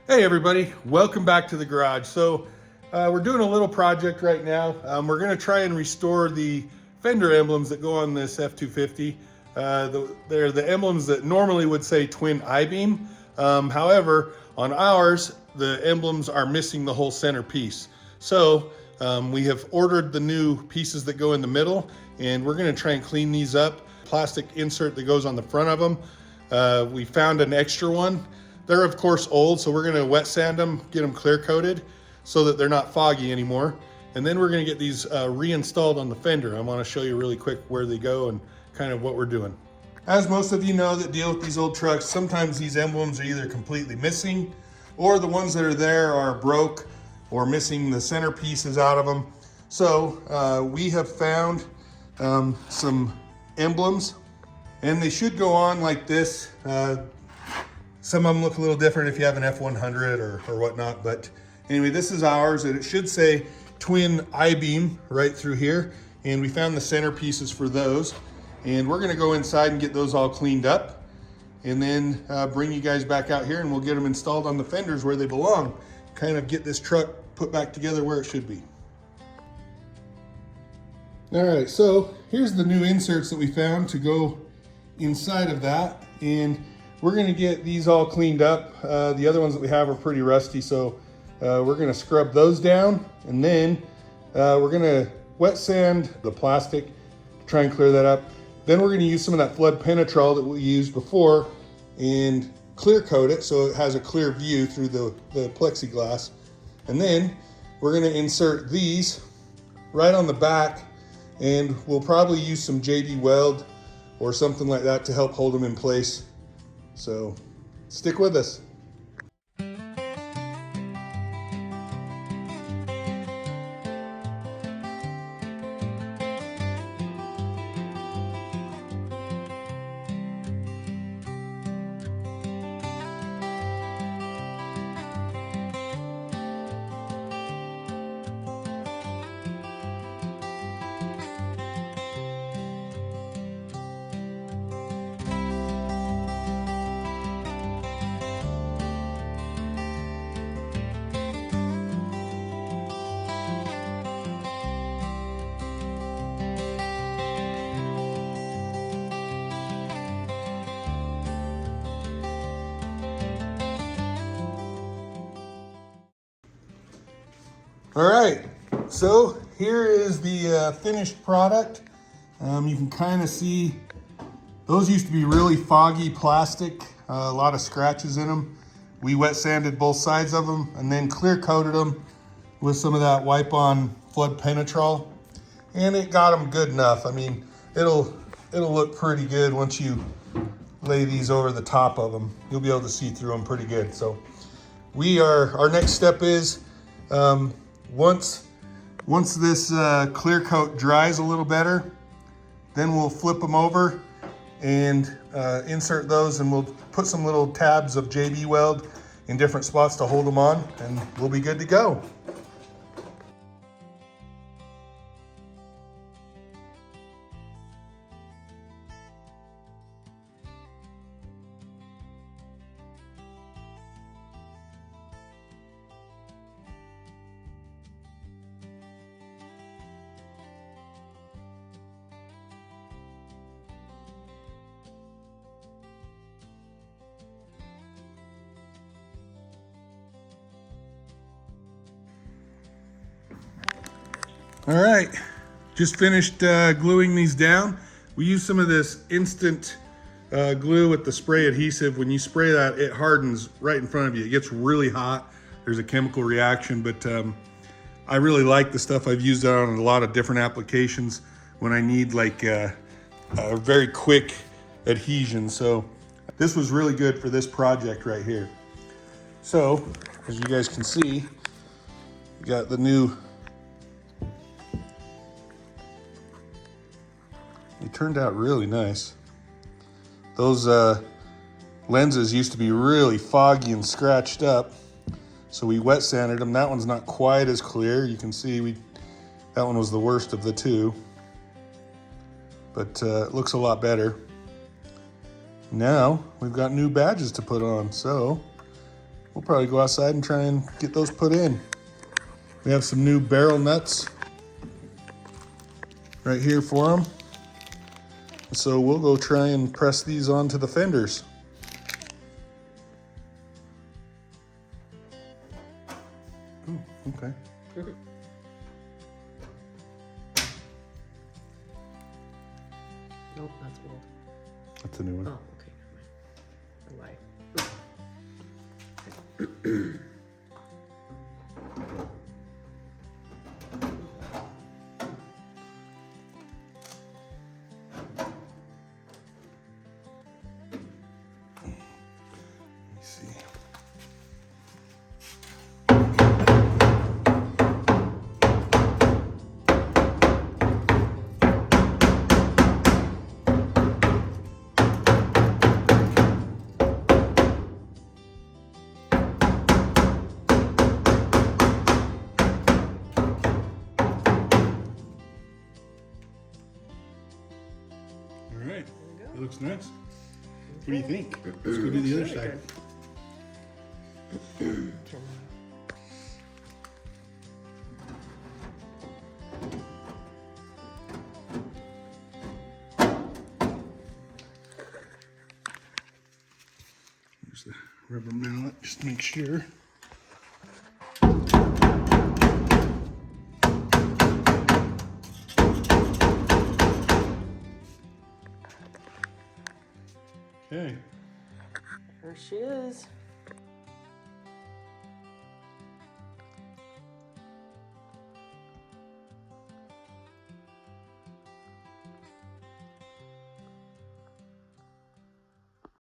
Hey everybody, welcome back to the garage. We're doing a little project right now. We're gonna try and restore the fender emblems that go on this F-250. They're the emblems that normally would say twin I-beam. However, on ours, the emblems are missing the whole center piece. We have ordered the new pieces that go in the middle, and we're gonna try and clean these up. Plastic insert that goes on the front of them. We found an extra one. They're of course old, so we're gonna wet sand them, get them clear coated so that they're not foggy anymore. And then we're gonna get these reinstalled on the fender. I wanna show you really quick where they go and kind of what we're doing. As most of you know that deal with these old trucks, sometimes these emblems are either completely missing or the ones that are there are broke or missing the center pieces out of them. We have found some emblems, and they should go on like this. Some of them look a little different if you have an F100 or whatnot, but anyway, this is ours, and it should say twin I-beam right through here, and we found the center pieces for those, and we're gonna go inside and get those all cleaned up, and then bring you guys back out here, and we'll get them installed on the fenders where they belong, kind of get this truck put back together where it should be. All right, so here's the new inserts that we found to go inside of that, and we're gonna get these all cleaned up. The other ones that we have are pretty rusty, so we're gonna scrub those down, and then we're gonna wet sand the plastic to try and clear that up. Then we're gonna use some of that flood penetrol that we used before and clear coat it so it has a clear view through the plexiglass. And then we're gonna insert these right on the back, and we'll probably use some JB Weld or something like that to help hold them in place. So stick with us. All right, so here is the finished product. You can kind of see those used to be really foggy plastic, a lot of scratches in them. We wet sanded both sides of them and then clear coated them with some of that wipe on flood penetrol, and it got them good enough. I mean, it'll look pretty good once you lay these over the top of them. You'll be able to see through them pretty good. So our next step is, once this clear coat dries a little better, then we'll flip them over and insert those, and we'll put some little tabs of JB Weld in different spots to hold them on, and we'll be good to go. All right, just finished gluing these down. We use some of this instant glue with the spray adhesive. When you spray that, it hardens right in front of you. It gets really hot. There's a chemical reaction, but I really like the stuff. I've used it on a lot of different applications when I need like a very quick adhesion. So this was really good for this project right here. So as you guys can see, we got the new, it turned out really nice. Those lenses used to be really foggy and scratched up, so we wet sanded them. That one's not quite as clear. You can see that one was the worst of the two, but it looks a lot better. Now we've got new badges to put on, so we'll probably go outside and try and get those put in. We have some new barrel nuts right here for them. So we'll go try and press these onto the fenders. Ooh, okay. Nope, that's old. That's a new one. Oh, okay, never mind. Let me see. All right, it looks nice. What do you think? Let's go do the other side. Here's the rubber mallet, just to make sure. Okay. Here she is.